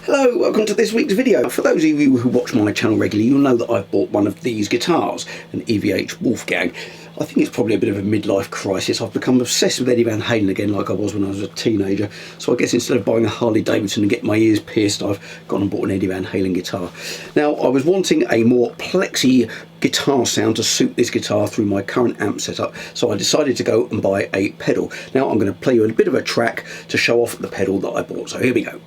Hello, welcome to this week's video. For those of you who watch my channel regularly, you'll know that I've bought one of these guitars, an EVH Wolfgang. I think it's probably a bit of a midlife crisis. I've become obsessed with Eddie Van Halen again like I was when I was a teenager. So I guess instead of buying a Harley Davidson and getting my ears pierced, I've gone and bought an Eddie Van Halen guitar. Now, I was wanting a more plexi guitar sound to suit this guitar through my current amp setup, so I decided to go and buy a pedal. Now I'm going to play you a bit of a track to show off the pedal that I bought. So here we go.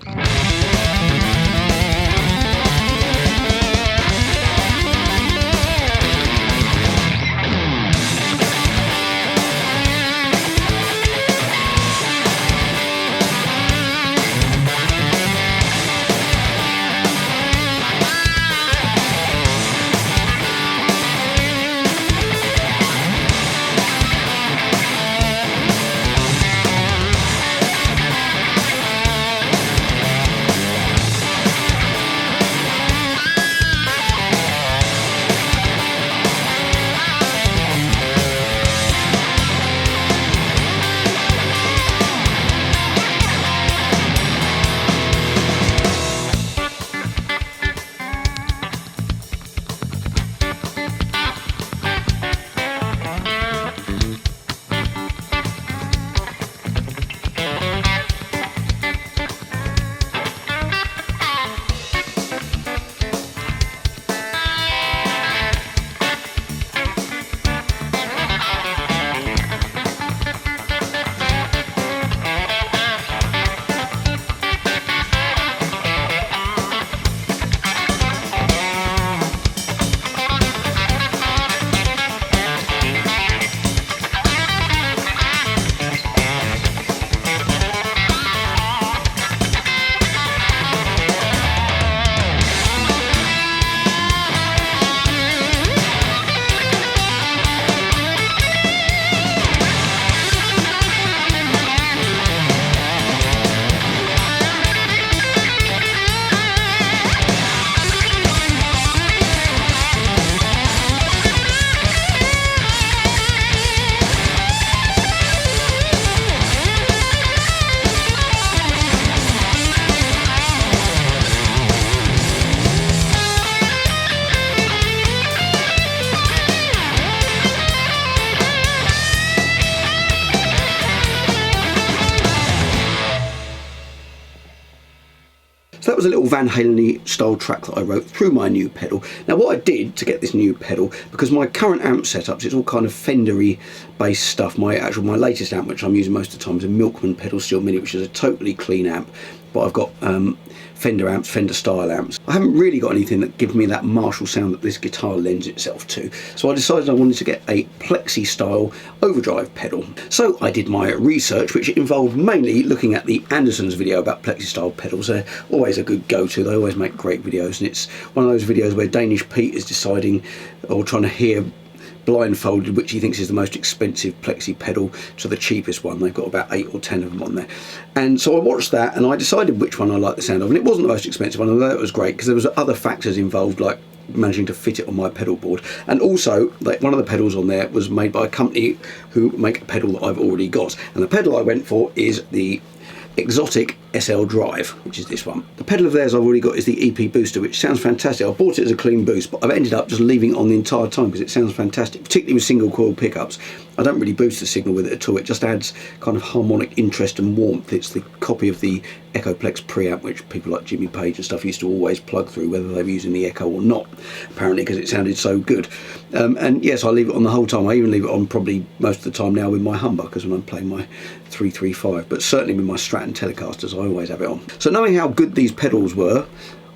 So that was a little Van Halen-y style track that I wrote through my new pedal. Now what I did to get this new pedal, because my current amp setups, it's all kind of Fender-y based stuff. My latest amp, which I'm using most of the time, is a Milkman pedal steel mini, which is a totally clean amp. But I've got Fender amps, Fender style amps. I haven't really got anything that gives me that Marshall sound that this guitar lends itself to. So I decided I wanted to get a Plexi style overdrive pedal. So I did my research, which involved mainly looking at the Anderson's video about Plexi style pedals. They're always a good go-to. They always make great videos, and it's one of those videos where Danish Pete is deciding or trying to hear blindfolded which he thinks is the most expensive Plexi pedal to the cheapest one. They've got about 8 or 10 of them on there, and so I watched that and I decided which one I liked the sound of, and it wasn't the most expensive one, although it was great because there was other factors involved, like managing to fit it on my pedal board. And also, like, one of the pedals on there was made by a company who make a pedal that I've already got, and the pedal I went for is the Xotic SL Drive, which is this one. The pedal of theirs I've already got is the EP booster, which sounds fantastic. I bought it as a clean boost, but I've ended up just leaving it on the entire time because it sounds fantastic, particularly with single coil pickups. I don't really boost the signal with it at all. It just adds kind of harmonic interest and warmth. It's the copy of the Echoplex preamp, which people like Jimmy Page and stuff used to always plug through, whether they were using the Echo or not, apparently, because it sounded so good. And yes, I leave it on the whole time. I even leave it on probably most of the time now with my Humbuckers when I'm playing my 335, but certainly with my Stratton Telecasters, I always have it on. So knowing how good these pedals were,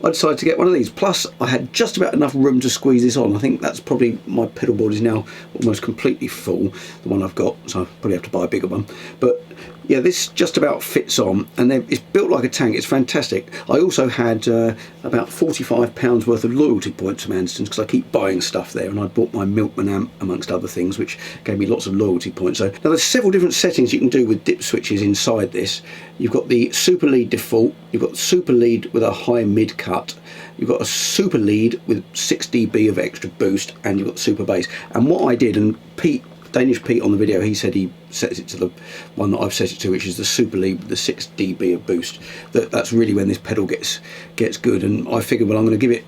I decided to get one of these. Plus, I had just about enough room to squeeze this on. I think that's probably, my pedal board is now almost completely full, the one I've got, so I probably have to buy a bigger one. But yeah, this just about fits on, and it's built like a tank. It's fantastic. I also had about £45 worth of loyalty points from Anderson's because I keep buying stuff there, and I bought my Milkman amp amongst other things, which gave me lots of loyalty points. So now there's several different settings you can do with dip switches inside this. You've got the super lead default, you've got super lead with a high mid cut, you've got a super lead with 6 dB of extra boost, and you've got super bass. And what I did, and Pete Danish Pete on the video, he said he sets it to the one that I've set it to, which is the Super Lead with the 6 dB of boost. That's really when this pedal gets good, and I figured, well, I'm going to give it,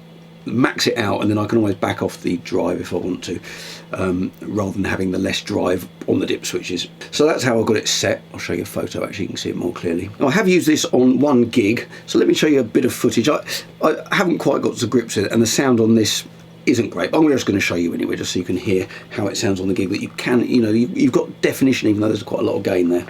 max it out, and then I can always back off the drive if I want to, rather than having the less drive on the dip switches. So that's how I got it set. I'll show you a photo, actually, you can see it more clearly. Now, I have used this on one gig, so let me show you a bit of footage. I haven't quite got to grips with it, and the sound on this isn't great, but I'm just going to show you anyway, just so you can hear how it sounds on the gig, that you can, you know, you've got definition, even though there's quite a lot of gain there.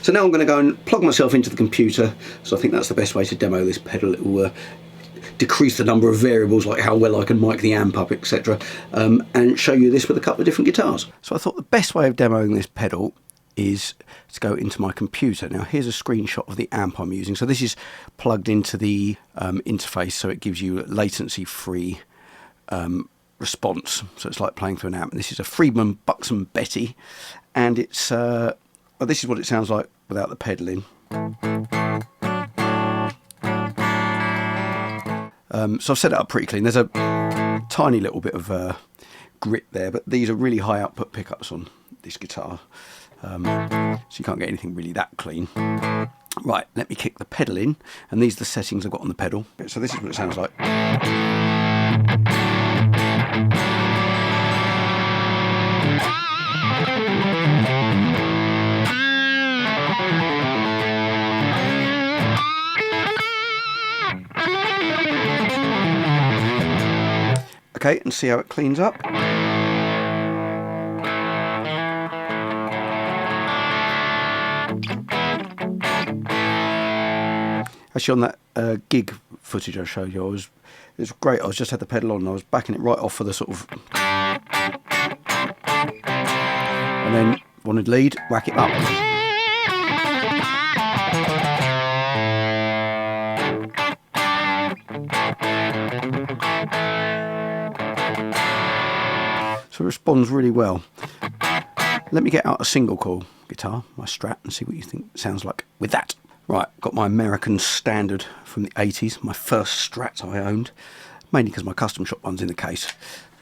So now I'm going to go and plug myself into the computer, so I think that's the best way to demo this pedal. It will decrease the number of variables, like how well I can mic the amp up, etc., and show you this with a couple of different guitars. So I thought the best way of demoing this pedal is to go into my computer. Now here's a screenshot of the amp I'm using. So this is plugged into the interface, so it gives you latency-free response. So it's like playing through an amp. And this is a Friedman Buxom Betty, and it's well, this is what it sounds like without the pedal in. So I've set it up pretty clean. There's a tiny little bit of grit there, but these are really high output pickups on this guitar, so you can't get anything really that clean. Right, let me kick the pedal in, and these are the settings I've got on the pedal. So this is what it sounds like. Okay, and see how it cleans up. Actually, on that gig footage I showed you, it was great. I just had the pedal on, and I was backing it right off for the sort of, and then wanted lead, whack it up. So it responds really well. Let me get out a single coil guitar, my Strat, and see what you think it sounds like with that. Right, got my American Standard from the 80s, my first Strat I owned, mainly because my custom shop one's in the case,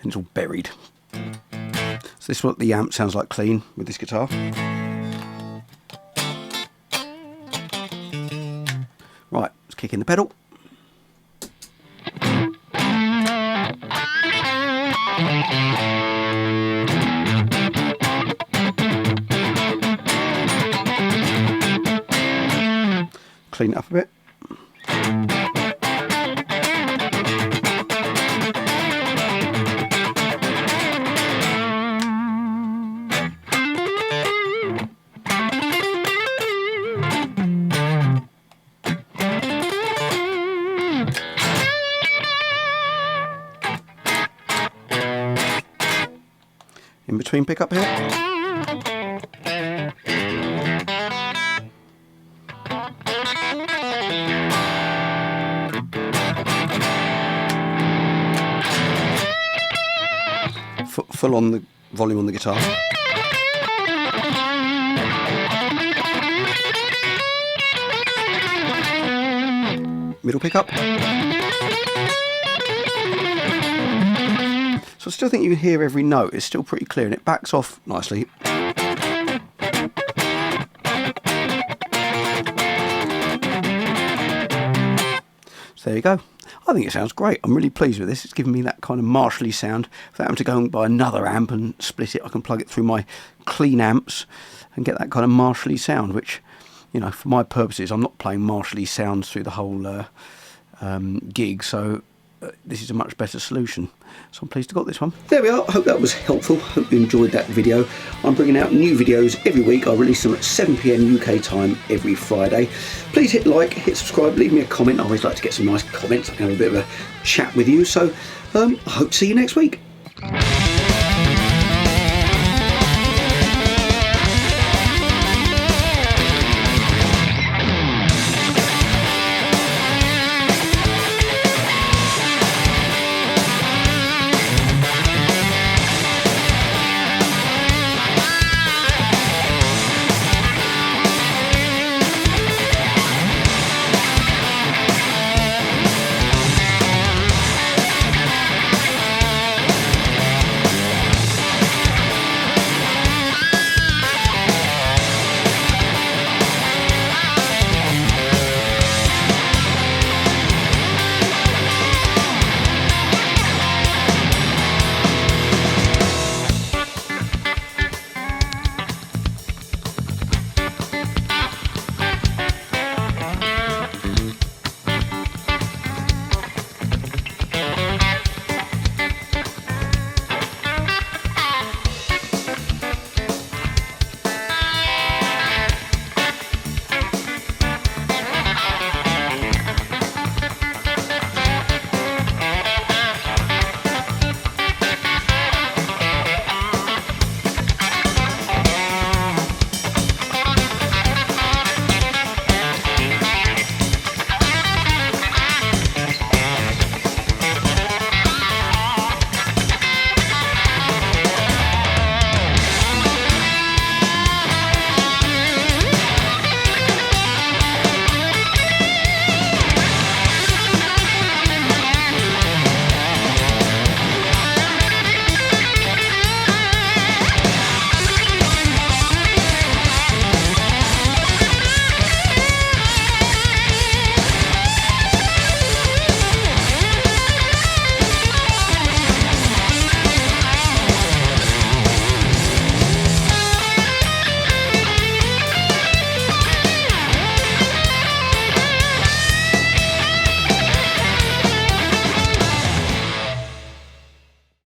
and it's all buried. So this is what the amp sounds like clean with this guitar. Right, let's kick in the pedal. Clean it up a bit. In between pickup here. Full on the volume on the guitar. Middle pickup. So I still think you can hear every note. It's still pretty clear, and it backs off nicely. So there you go. I think it sounds great. I'm really pleased with this. It's giving me that kind of Marshall-y sound. Without having to go and buy another amp and split it, I can plug it through my clean amps and get that kind of Marshall-y sound, which, you know, for my purposes, I'm not playing Marshall-y sounds through the whole gig, so this is a much better solution. So I'm pleased to got this one. There we are. I hope that was helpful. Hope you enjoyed that video. I'm bringing out new videos every week. I release them at 7 PM UK time every Friday. Please hit like, hit subscribe, leave me a comment. I always like to get some nice comments. I can have a bit of a chat with you. So I hope to see you next week.